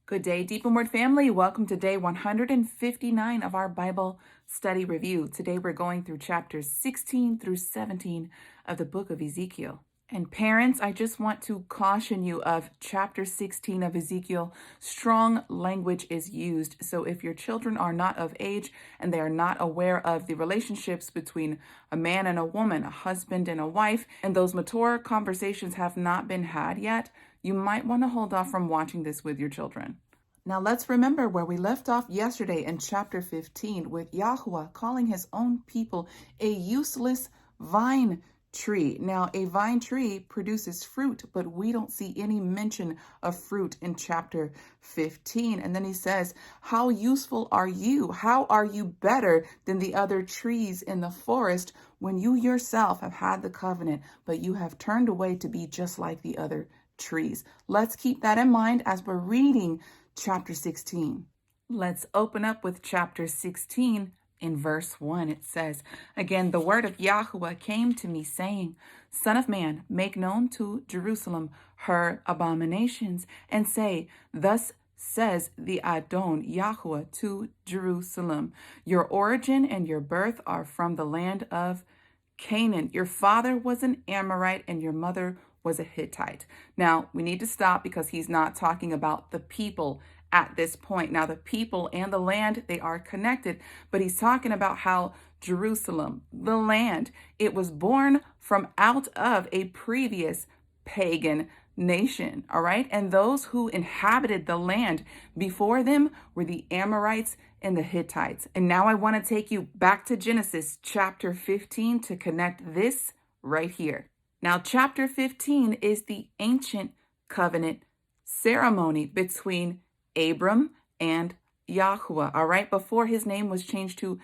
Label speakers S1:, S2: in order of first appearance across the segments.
S1: Good day, Deep and Word family. Welcome to day 159 of our Bible study review. Today we're going through chapters 16 through 17 of the book of Ezekiel. And parents, I just want to caution you of chapter 16 of Ezekiel. Strong language is used. So if your children are not of age and they are not aware of the relationships between a man and a woman, a husband and a wife, and those mature conversations have not been had yet, you might want to hold off from watching this with your children. Now let's remember where we left off yesterday in chapter 15 with Yahauh calling his own people a useless vine tree. Now a vine tree produces fruit, but we don't see any mention of fruit in chapter 15. And then he says, how useful are you? How are you better than the other trees in the forest when you yourself have had the covenant, but you have turned away to be just like the other trees? Let's keep that in mind as we're reading chapter 16. Let's open up with chapter 16 in verse 1. It says, again, the word of Yahauh came to me saying, Son of man, make known to Jerusalem her abominations and say, thus says the Adon Yahauh to Jerusalem, your origin and your birth are from the land of Canaan. Your father was an Amorite and your mother was a Hittite. Now, we need to stop because he's not talking about the people at this point. Now, the people and the land, they are connected, but he's talking about how Jerusalem, the land, it was born from out of a previous pagan nation, all right? And those who inhabited the land before them were the Amorites and the Hittites. And now I want to take you back to Genesis chapter 15 to connect this right here. Now, chapter 15 is the ancient covenant ceremony between Abram and Yahauh, all right? Before his name was changed to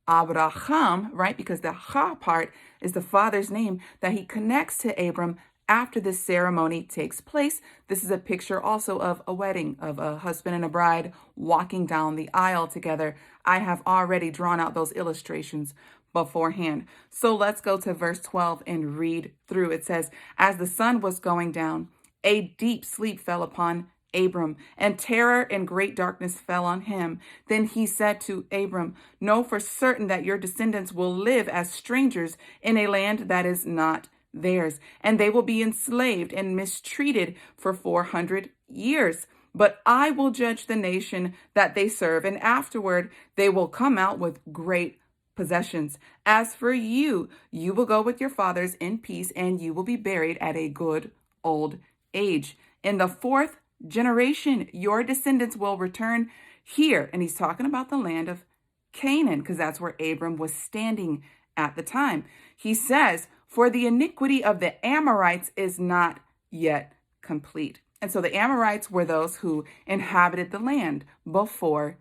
S1: Abraham, right? Because the Ha part is the father's name that he connects to Abram after this ceremony takes place. This is a picture also of a wedding, of a husband and a bride walking down the aisle together. I have already drawn out those illustrations beforehand. So let's go to verse 12 and read through. It says, as the sun was going down, a deep sleep fell upon Abram, and terror and great darkness fell on him. Then he said to Abram, know for certain that your descendants will live as strangers in a land that is not theirs, and they will be enslaved and mistreated for 400 years. But I will judge the nation that they serve, and afterward they will come out with great possessions. As for you, you will go with your fathers in peace, and you will be buried at a good old age. In the fourth generation, your descendants will return here. And he's talking about the land of Canaan, because that's where Abram was standing at the time. He says, for the iniquity of the Amorites is not yet complete. And so the Amorites were those who inhabited the land before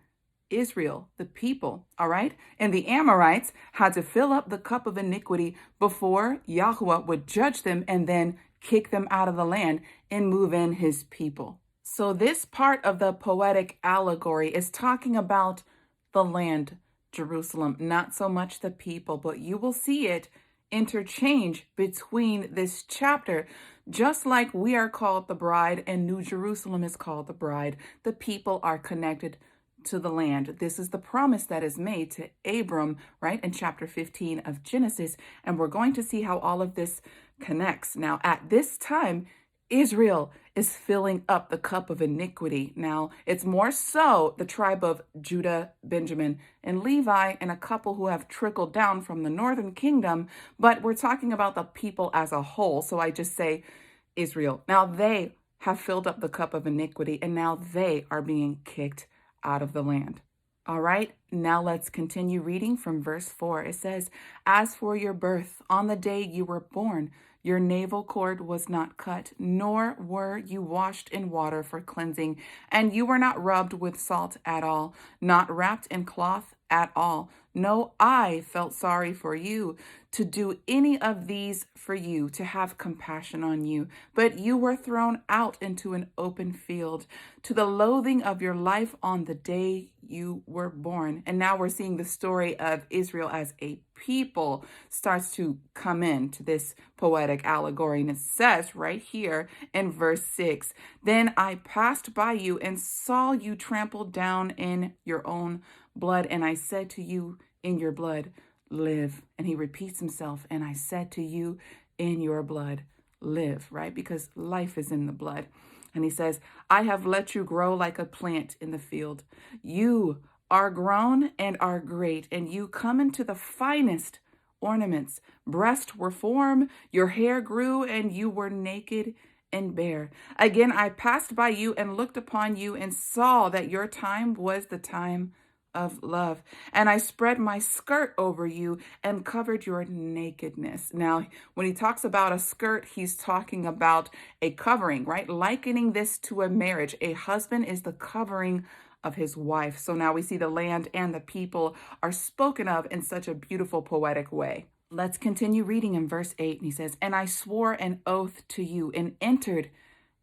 S1: Israel, the people, all right? And the Amorites had to fill up the cup of iniquity before Yahauh would judge them and then kick them out of the land and move in his people. So this part of the poetic allegory is talking about the land, Jerusalem, not so much the people, but you will see it interchange between this chapter. Just like we are called the bride and New Jerusalem is called the bride, the people are connected to the land. This is the promise that is made to Abram, right, in chapter 15 of Genesis. And we're going to see how all of this connects. Now, at this time, Israel is filling up the cup of iniquity. Now, it's more so the tribe of Judah, Benjamin, and Levi, and a couple who have trickled down from the northern kingdom, but we're talking about the people as a whole. So I just say Israel. Now, they have filled up the cup of iniquity, and now they are being kicked out of the land. All right, now let's continue reading from verse 4. It says, as for your birth, on the day you were born, your navel cord was not cut, nor were you washed in water for cleansing, and you were not rubbed with salt at all, not wrapped in cloth at all, No, I felt sorry for you to do any of these for you, to have compassion on you. But you were thrown out into an open field to the loathing of your life on the day you were born. And now we're seeing the story of Israel as a people starts to come into this poetic allegory. And it says right here in verse 6, then I passed by you and saw you trampled down in your own blood. And I said to you, in your blood, live. And he repeats himself, and I said to you, in your blood, live, right? Because life is in the blood. And he says, I have let you grow like a plant in the field. You are grown and are great, and you come into the finest ornaments. Breasts were formed, your hair grew, and you were naked and bare. Again, I passed by you and looked upon you and saw that your time was the time of love. And I spread my skirt over you and covered your nakedness. Now, when he talks about a skirt, he's talking about a covering, right? Likening this to a marriage. A husband is the covering of his wife. So now we see the land and the people are spoken of in such a beautiful poetic way. Let's continue reading in verse 8. And he says, and I swore an oath to you and entered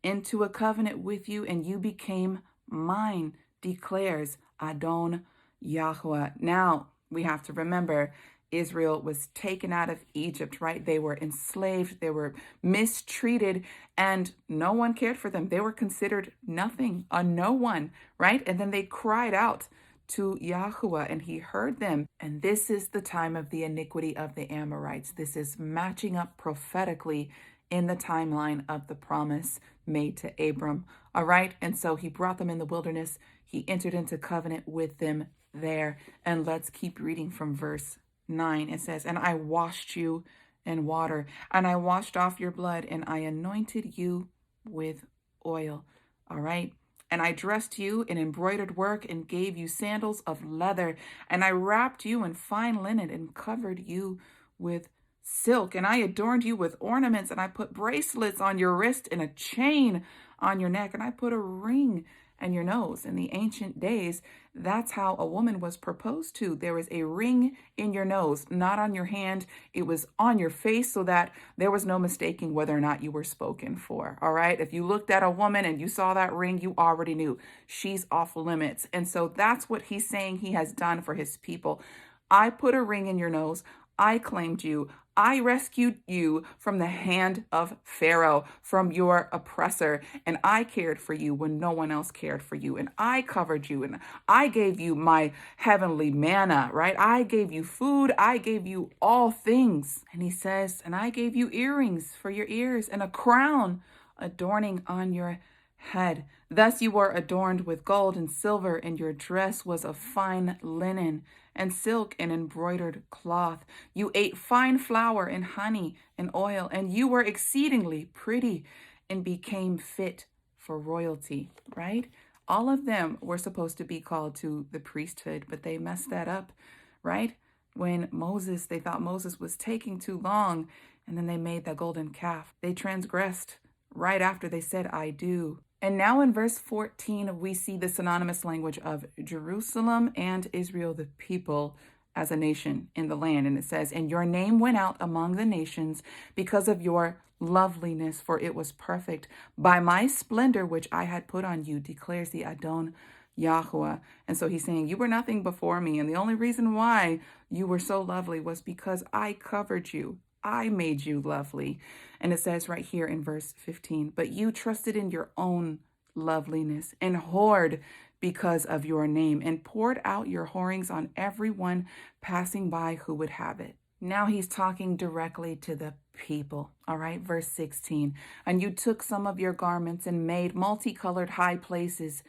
S1: into a covenant with you, and you became mine, declares Adon Yahauh. Now we have to remember Israel was taken out of Egypt, right? They were enslaved, they were mistreated, and no one cared for them. They were considered nothing, a no one, right? And then they cried out to Yahauh, and he heard them. And this is the time of the iniquity of the Amorites. This is matching up prophetically in the timeline of the promise made to Abram. All right. And so he brought them in the wilderness. He entered into covenant with them there. And let's keep reading from verse 9. It says, and I washed you in water, and I washed off your blood, and I anointed you with oil. All right. And I dressed you in embroidered work and gave you sandals of leather, and I wrapped you in fine linen and covered you with silk, and I adorned you with ornaments, and I put bracelets on your wrist and a chain on your neck, and I put a ring in your nose. In the ancient days, that's how a woman was proposed to. There was a ring in your nose, not on your hand. It was on your face, so that there was no mistaking whether or not you were spoken for. All right. If you looked at a woman and you saw that ring, you already knew she's off limits. And so that's what he's saying he has done for his people. I put a ring in your nose. I claimed you. I rescued you from the hand of Pharaoh, from your oppressor, and I cared for you when no one else cared for you, and I covered you, and I gave you my heavenly manna, right? I gave you food. I gave you all things. And he says, and I gave you earrings for your ears and a crown adorning on your head. Thus you were adorned with gold and silver, and your dress was of fine linen and silk and embroidered cloth. You ate fine flour and honey and oil, and you were exceedingly pretty and became fit for royalty, right? All of them were supposed to be called to the priesthood, but they messed that up, right? When they thought Moses was taking too long, and then they made the golden calf. They transgressed right after they said, I do. And now in verse 14, we see the synonymous language of Jerusalem and Israel, the people, as a nation in the land. And it says, and your name went out among the nations because of your loveliness, for it was perfect. By my splendor, which I had put on you, declares the Adon Yahauh. And so he's saying, you were nothing before me. And the only reason why you were so lovely was because I covered you. I made you lovely. And it says right here in verse 15, but you trusted in your own loveliness and whored because of your name, and poured out your whorings on everyone passing by who would have it. Now he's talking directly to the people. All right, verse 16, and you took some of your garments and made multicolored high places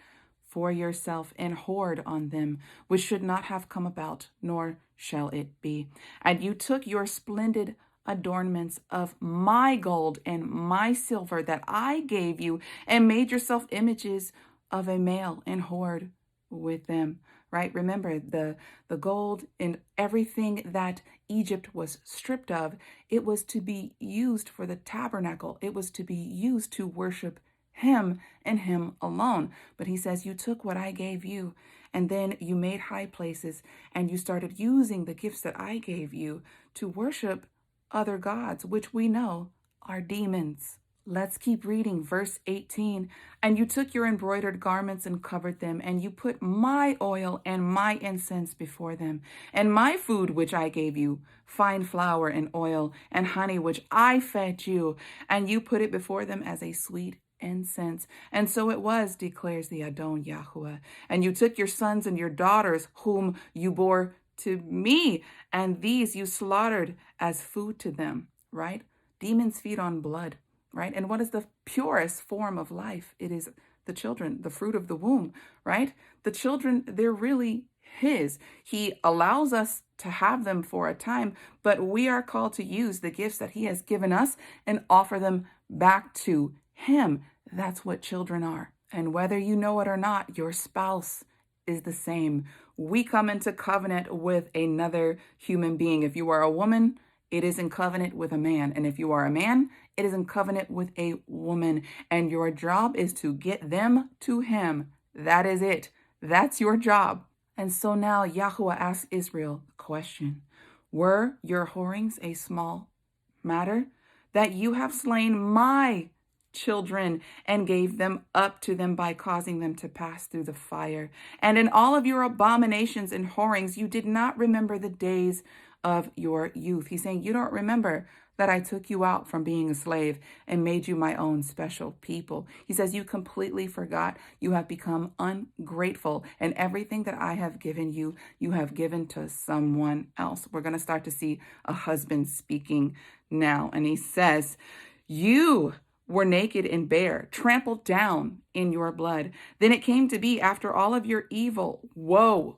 S1: for yourself and whored on them, which should not have come about, nor shall it be. And you took your splendid adornments of my gold and my silver that I gave you, and made yourself images of a male and whored with them. Right? Remember the gold and everything that Egypt was stripped of, it was to be used for the tabernacle. It was to be used to worship him and him alone. But he says, you took what I gave you And then you made high places and you started using the gifts that I gave you to worship other gods, which we know are demons. Let's keep reading verse 18. And you took your embroidered garments and covered them, and you put my oil and my incense before them, and my food which I gave you, fine flour and oil and honey which I fed you, and you put it before them as a sweet incense. And so it was, declares the Adon Yahauh. And you took your sons and your daughters, whom you bore to me, and these you slaughtered as food to them, right? Demons feed on blood, right? And what is the purest form of life? It is the children, the fruit of the womb, right? The children, they're really his. He allows us to have them for a time, but we are called to use the gifts that he has given us and offer them back to him. That's what children are. And whether you know it or not, your spouse is the same. We come into covenant with another human being. If you are a woman, it is in covenant with a man. And if you are a man, it is in covenant with a woman. And your job is to get them to him. That is it. That's your job. And so now Yahauh asks Israel the question, were your whorings a small matter, that you have slain my children and gave them up to them by causing them to pass through the fire? And in all of your abominations and whorings, you did not remember the days of your youth. He's saying, you don't remember that I took you out from being a slave and made you my own special people. He says, you completely forgot. You have become ungrateful, and everything that I have given you, you have given to someone else. We're going to start to see a husband speaking now. And he says, you were naked and bare, trampled down in your blood. Then it came to be, after all of your evil, woe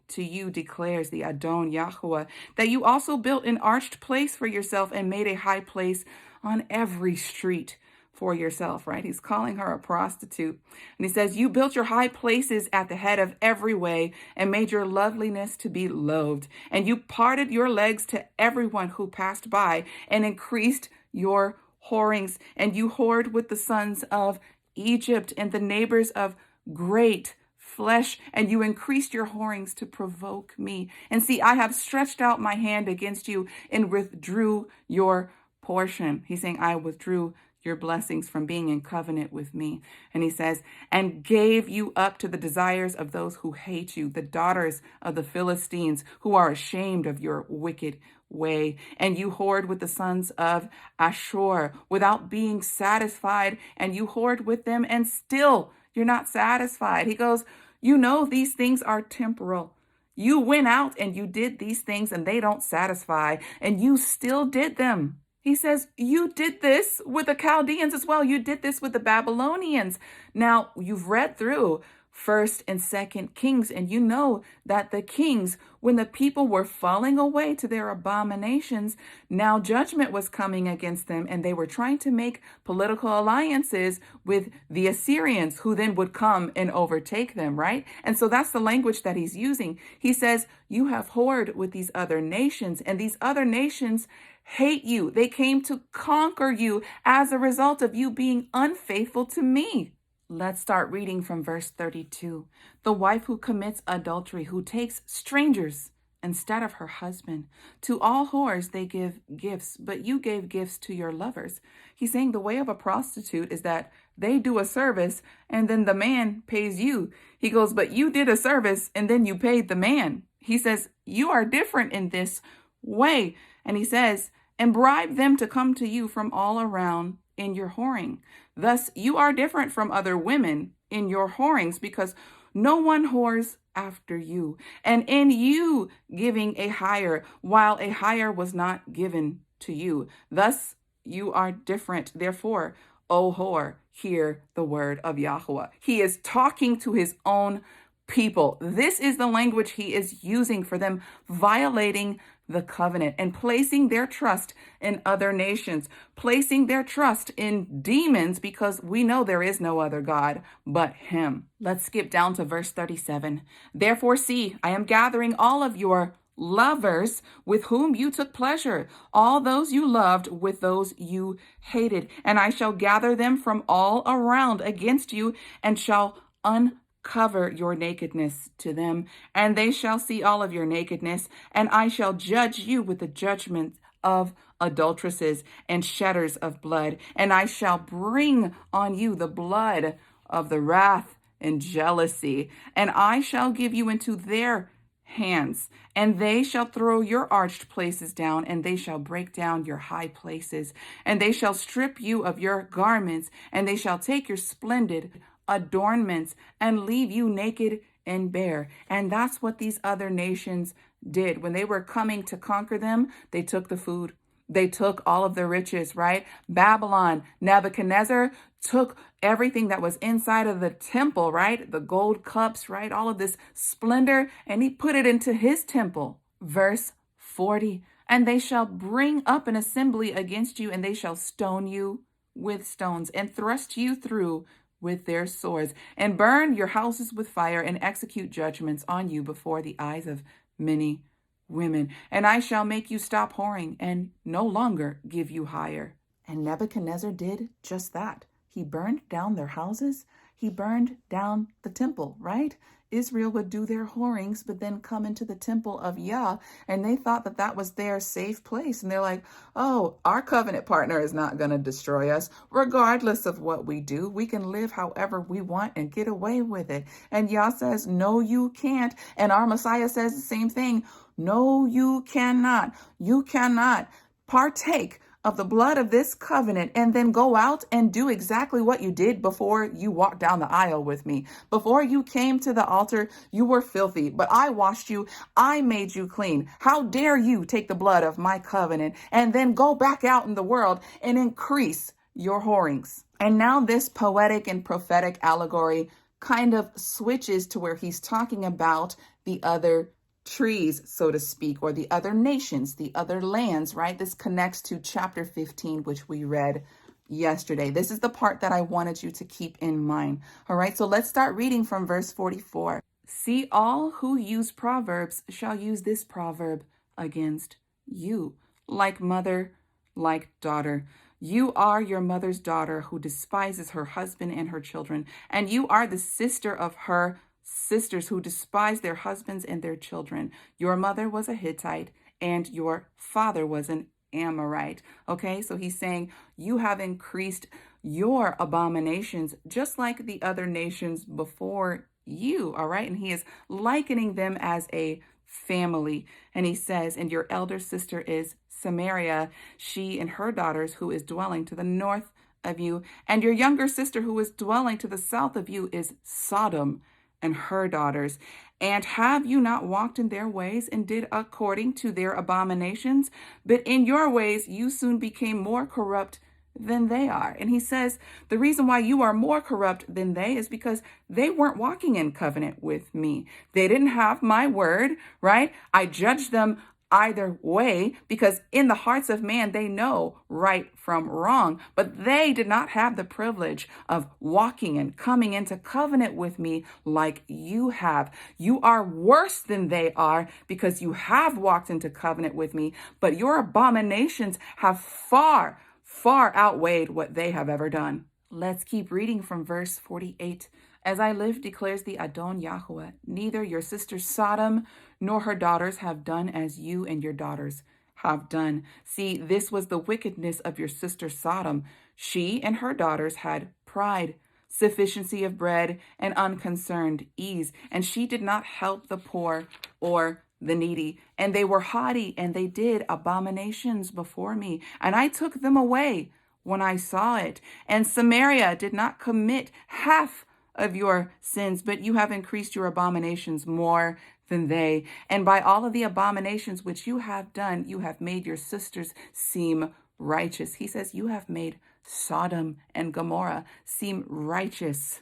S1: to you, declares the Adon Yahauh, that you also built an arched place for yourself and made a high place on every street for yourself, right? He's calling her a prostitute. And he says, you built your high places at the head of every way and made your loveliness to be loathed. And you parted your legs to everyone who passed by and increased your whorings. And you whored with the sons of Egypt and the neighbors of great flesh, and you increased your whorings to provoke me. And see, I have stretched out my hand against you and withdrew your portion. He's saying, I withdrew your blessings from being in covenant with me. And he says, and gave you up to the desires of those who hate you, the daughters of the Philistines, who are ashamed of your wicked way. And you whored with the sons of Ashur without being satisfied, and you whored with them, and still you're not satisfied. He goes, you know these things are temporal. You went out and you did these things and they don't satisfy, and you still did them. He says, you did this with the Chaldeans as well. You did this with the Babylonians. Now, you've read through 1st and 2nd Kings, and you know that the kings, when the people were falling away to their abominations, now judgment was coming against them, and they were trying to make political alliances with the Assyrians, who then would come and overtake them, right? And so that's the language that he's using. He says, you have whored with these other nations, and these other nations hate you. They came to conquer you as a result of you being unfaithful to me. Let's start reading from verse 32. The wife who commits adultery, who takes strangers instead of her husband. To all whores they give gifts, but you gave gifts to your lovers. He's saying the way of a prostitute is that they do a service and then the man pays you. He goes, but you did a service and then you paid the man. He says, you are different in this way. And he says, and bribe them to come to you from all around in your whoring. Thus, you are different from other women in your whorings, because no one whores after you, and in you giving a hire, while a hire was not given to you. Thus, you are different. Therefore, O whore, hear the word of Yahauh. He is talking to his own people. This is the language he is using for them violating the covenant and placing their trust in other nations, placing their trust in demons, because we know there is no other God but him. Let's skip down to verse 37. Therefore, see, I am gathering all of your lovers with whom you took pleasure, all those you loved with those you hated, and I shall gather them from all around against you and shall uncover cover your nakedness to them, and they shall see all of your nakedness, and I shall judge you with the judgment of adulteresses and shedders of blood, and I shall bring on you the blood of the wrath and jealousy, and I shall give you into their hands, and they shall throw your arched places down, and they shall break down your high places, and they shall strip you of your garments, and they shall take your splendid adornments and leave you naked and bare. And that's what these other nations did. When they were coming to conquer them, they took the food. They took all of the riches, right? Babylon, Nebuchadnezzar took everything that was inside of the temple, right? The gold cups, right? All of this splendor, and he put it into his temple. Verse 40, and they shall bring up an assembly against you, and they shall stone you with stones and thrust you through with their swords and burn your houses with fire and execute judgments on you before the eyes of many women. And I shall make you stop whoring and no longer give you hire. And Nebuchadnezzar did just that. He burned down their houses. He burned down the temple, right? Israel would do their whorings, but then come into the temple of Yah, and they thought that that was their safe place. And they're like, oh, our covenant partner is not going to destroy us. Regardless of what we do, we can live however we want and get away with it. And Yah says, no, you can't. And our Messiah says the same thing. No, you cannot. You cannot partake of the blood of this covenant and then go out and do exactly what you did before you walked down the aisle with me. Before you came to the altar, you were filthy, but I washed you. I made you clean. How dare you take the blood of my covenant and then go back out in the world and increase your whorings? And now this poetic and prophetic allegory kind of switches to where he's talking about the other trees, so to speak, or the other nations, the other lands, right? This connects to chapter 15, which we read yesterday. This is the part that I wanted you to keep in mind. All right, so let's start reading from verse 44. See, all who use proverbs shall use this proverb against you, like mother, like daughter. You are your mother's daughter who despises her husband and her children, and you are the sister of her sisters who despise their husbands and their children. Your mother was a Hittite and your father was an Amorite. Okay, so he's saying you have increased your abominations just like the other nations before you. All right, and he is likening them as a family. And he says, and your elder sister is Samaria, she and her daughters, who is dwelling to the north of you, and your younger sister who is dwelling to the south of you is Sodom and her daughters. And have you not walked in their ways and did according to their abominations? But in your ways you soon became more corrupt than they are. And he says the reason why you are more corrupt than they is because they weren't walking in covenant with me. They didn't have my word, right? I judged them either way, because in the hearts of man, they know right from wrong, but they did not have the privilege of walking and coming into covenant with me like you have. You are worse than they are because you have walked into covenant with me, but your abominations have far, far outweighed what they have ever done. Let's keep reading from verse 48. As I live, declares the Adon Yahauh, neither your sister Sodom nor her daughters have done as you and your daughters have done. See, this was the wickedness of your sister Sodom. She and her daughters had pride, sufficiency of bread, and unconcerned ease, and she did not help the poor or the needy. And they were haughty, and they did abominations before me, and I took them away when I saw it. And Samaria did not commit half of your sins, but you have increased your abominations more than they. And by all of the abominations which you have done, you have made your sisters seem righteous. He says you have made Sodom and Gomorrah seem righteous.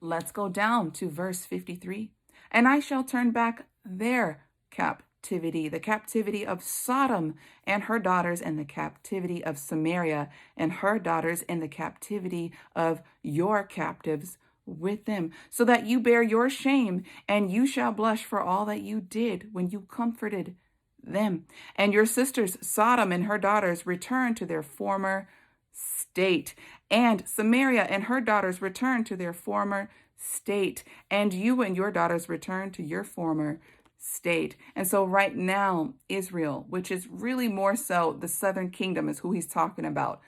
S1: Let's go down to verse 53. And I shall turn back their captivity, the captivity of Sodom and her daughters, and the captivity of Samaria and her daughters, and the captivity of your captives with them, so that you bear your shame, and you shall blush for all that you did when you comforted them. And your sisters Sodom and her daughters return to their former state, and Samaria and her daughters return to their former state, and you and your daughters return to your former state. And so right now, Israel, which is really more so the southern kingdom, is who he's talking about.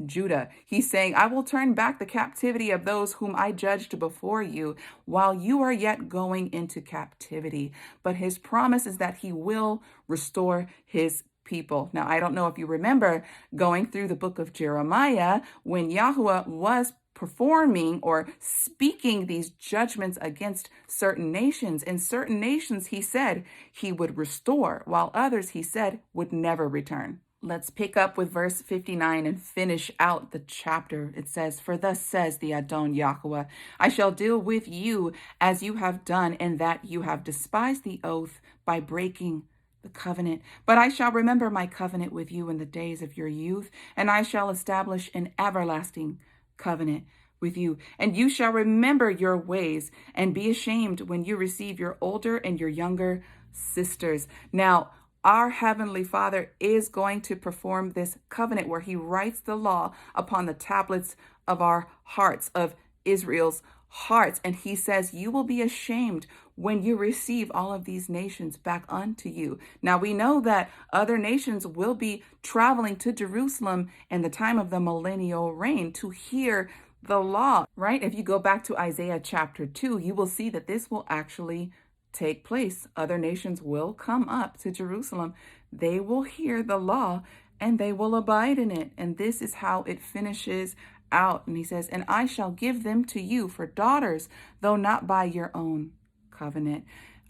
S1: Judah. He's saying, I will turn back the captivity of those whom I judged before you while you are yet going into captivity. But his promise is that he will restore his people. Now, I don't know if you remember going through the book of Jeremiah when Yahauh was performing or speaking these judgments against certain nations. In certain nations, he said he would restore, while others, he said, would never return. Let's pick up with verse 59 and finish out the chapter. It says, For thus says the Adon Yahauh, I shall deal with you as you have done, in that you have despised the oath by breaking the covenant. But I shall remember my covenant with you in the days of your youth, and I shall establish an everlasting covenant with you. And you shall remember your ways and be ashamed when you receive your older and your younger sisters. Now, our Heavenly Father is going to perform this covenant where he writes the law upon the tablets of our hearts, of Israel's hearts. And he says, you will be ashamed when you receive all of these nations back unto you. Now, we know that other nations will be traveling to Jerusalem in the time of the millennial reign to hear the law, right? If you go back to Isaiah chapter 2, you will see that this will actually take place. Other nations will come up to Jerusalem. They will hear the law and they will abide in it. And this is how it finishes out. And he says, and I shall give them to you for daughters, though not by your own covenant.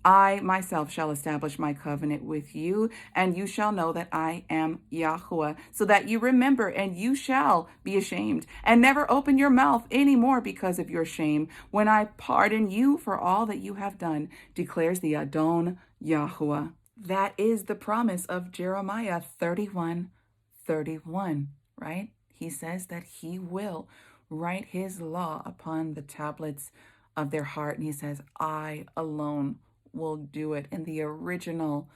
S1: I myself shall establish my covenant with you, and you shall know that I am Yahauh, so that you remember, and you shall be ashamed, and never open your mouth any more because of your shame, when I pardon you for all that you have done, declares the Adon Yahauh. That is the promise of Jeremiah 31:31, right? He says that he will write his law upon the tablets of their heart, and he says, I alone will do it. In the original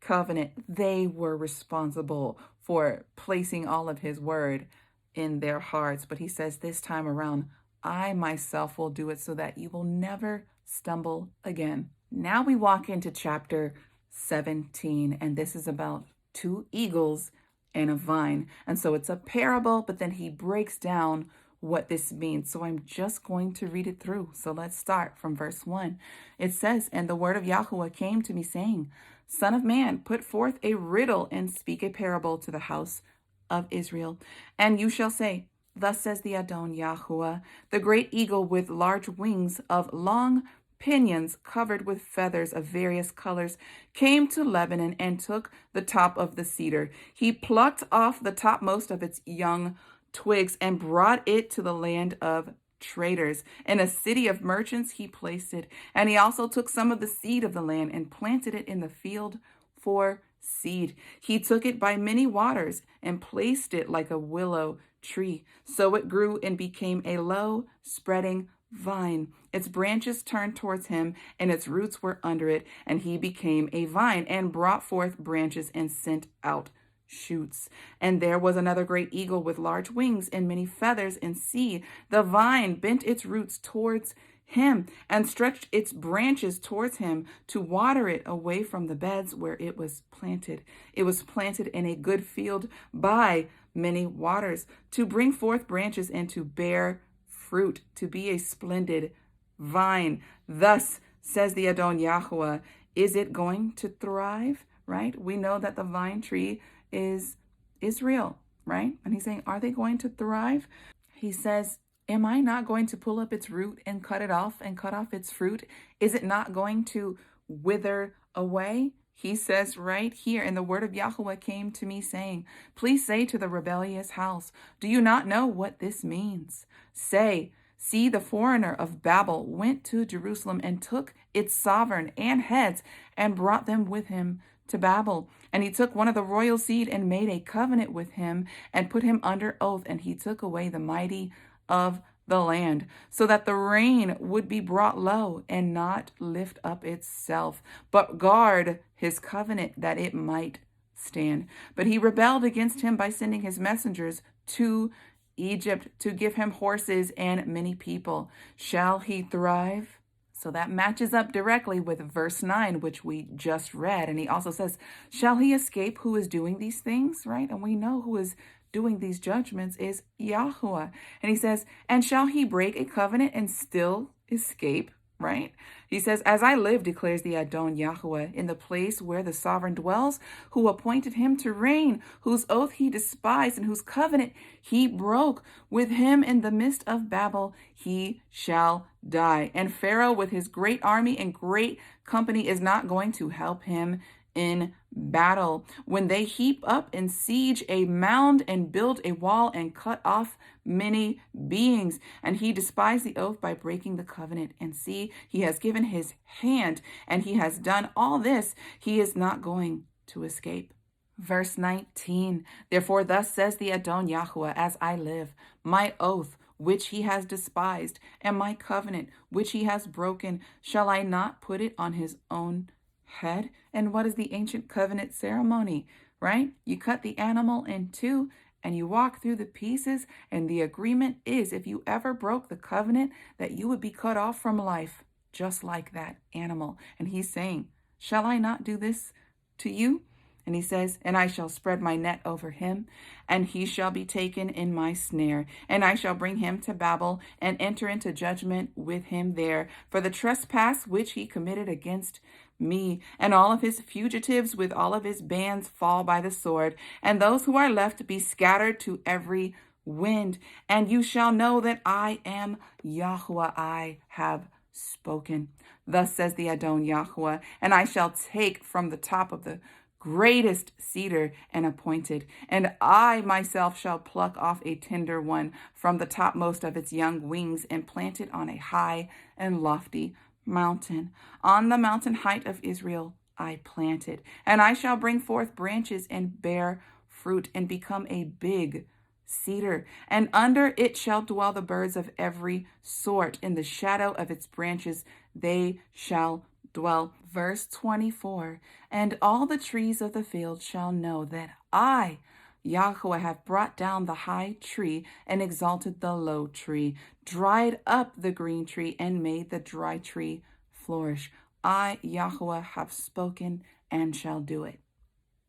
S1: covenant, they were responsible for placing all of his word in their hearts. But he says this time around, I myself will do it so that you will never stumble again. Now we walk into chapter 17, and this is about two eagles and a vine. And so it's a parable, but then he breaks down what this means. So I'm just going to read it through. So let's start from verse 1. It says, and the word of Yahauh came to me, saying, Son of man, put forth a riddle and speak a parable to the house of Israel. And you shall say, Thus says the Adon Yahauh, the great eagle with large wings of long pinions covered with feathers of various colors came to Lebanon and took the top of the cedar. He plucked off the topmost of its young twigs and brought it to the land of traders. In a city of merchants he placed it. And he also took some of the seed of the land and planted it in the field for seed. He took it by many waters and placed it like a willow tree. So it grew and became a low spreading vine. Its branches turned towards him, and its roots were under it. And he became a vine and brought forth branches and sent out shoots. And there was another great eagle with large wings and many feathers, and see, the vine bent its roots towards him and stretched its branches towards him to water it away from the beds where it was planted. It was planted in a good field by many waters, to bring forth branches and to bear fruit, to be a splendid vine. Thus says the Adon Yahauh, is it going to thrive? Right? We know that the vine tree is Israel, right? And he's saying, are they going to thrive? He says, am I not going to pull up its root and cut it off and cut off its fruit? Is it not going to wither away? He says right here, and the word of Yahauh came to me, saying, please say to the rebellious house, do you not know what this means? Say, see, the foreigner of Babel went to Jerusalem and took its sovereign and heads and brought them with him to Babel. And he took one of the royal seed and made a covenant with him and put him under oath. And he took away the mighty of the land, so that the rain would be brought low and not lift up itself, but guard his covenant that it might stand. But he rebelled against him by sending his messengers to Egypt to give him horses and many people. Shall he thrive? So that matches up directly with verse 9, which we just read. And he also says, shall he escape who is doing these things, right? And we know who is doing these judgments is Yahauh. And he says, and shall he break a covenant and still escape, right? He says, as I live, declares the Adon Yahauh, in the place where the sovereign dwells, who appointed him to reign, whose oath he despised, and whose covenant he broke with him in the midst of Babel, he shall die. And Pharaoh with his great army and great company is not going to help him in battle. When they heap up and siege a mound and build a wall and cut off many beings, and he despised the oath by breaking the covenant. And see, he has given his hand, and he has done all this. He is not going to escape. Verse 19, therefore thus says the Adon Yahauh, as I live, my oath which he has despised, and my covenant which he has broken, shall I not put it on his own head? And what is the ancient covenant ceremony, right? You cut the animal in two and you walk through the pieces, and the agreement is if you ever broke the covenant that you would be cut off from life, just like that animal. And he's saying, shall I not do this to you? And he says, and I shall spread my net over him, and he shall be taken in my snare. And I shall bring him to Babel, and enter into judgment with him there, for the trespass which he committed against me. And all of his fugitives with all of his bands fall by the sword, and those who are left be scattered to every wind. And you shall know that I am Yahauh, I have spoken. Thus says the Adon Yahauh, and I shall take from the top of the greatest cedar and appointed, and I myself shall pluck off a tender one from the topmost of its young wings, and plant it on a high and lofty mountain. On the mountain height of Israel I plant it, and I shall bring forth branches and bear fruit, and become a big cedar, and under it shall dwell the birds of every sort. In the shadow of its branches they shall dwell. Verse 24, and all the trees of the field shall know that I, Yahauh, have brought down the high tree and exalted the low tree, dried up the green tree and made the dry tree flourish. I, Yahauh, have spoken and shall do it.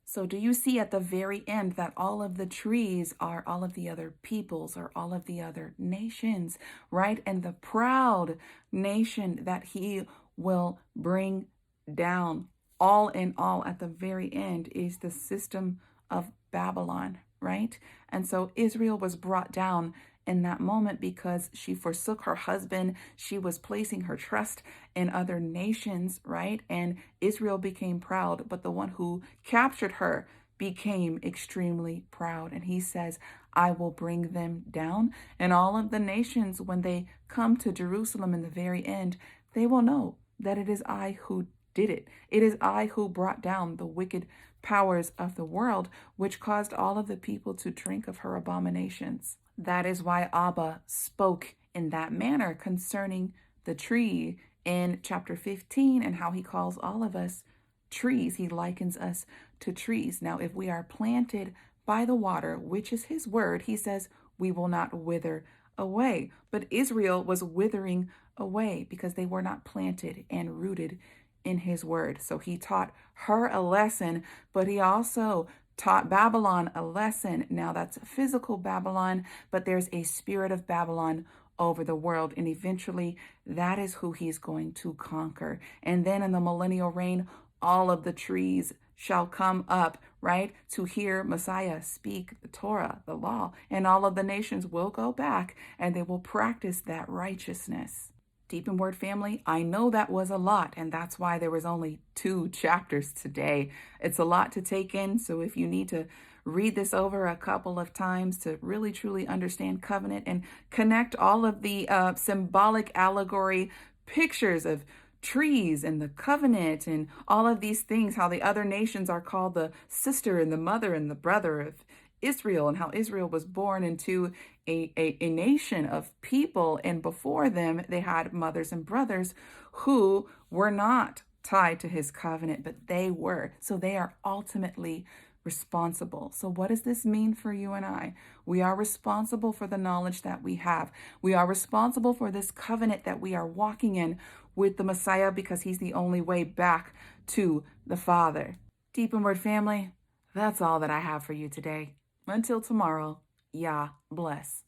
S1: So do you see at the very end that all of the trees are all of the other peoples or all of the other nations, right? And the proud nation that he will bring down, all in all, at the very end, is the system of Babylon, right? And so Israel was brought down in that moment because she forsook her husband. She was placing her trust in other nations, right? And Israel became proud, but the one who captured her became extremely proud. And he says, I will bring them down. And all of the nations, when they come to Jerusalem in the very end, they will know that it is I who did it. It is I who brought down the wicked powers of the world, which caused all of the people to drink of her abominations. That is why Abba spoke in that manner concerning the tree in chapter 15 and how he calls all of us trees. He likens us to trees. Now, if we are planted by the water, which is his word, he says we will not wither away. But Israel was withering away because they were not planted and rooted in his word. So he taught her a lesson, but he also taught Babylon a lesson. Now that's physical Babylon, but there's a spirit of Babylon over the world. And eventually that is who he's going to conquer. And then in the millennial reign, all of the trees shall come up, right, to hear Messiah speak the Torah, the law, and all of the nations will go back and they will practice that righteousness. Deep in Word family, I know that was a lot, and that's why there was only 2 chapters today. It's a lot to take in, so if you need to read this over a couple of times to really truly understand covenant and connect all of the symbolic allegory pictures of trees and the covenant and all of these things, how the other nations are called the sister and the mother and the brother of Israel, and how Israel was born into a nation of people, and before them they had mothers and brothers who were not tied to his covenant, but they were. So they are ultimately responsible. So what does this mean for you and I? We are responsible for the knowledge that we have. We are responsible for this covenant that we are walking in with the Messiah, because he's the only way back to the Father. Deep in Word family, that's all that I have for you today. Until tomorrow, Yah bless.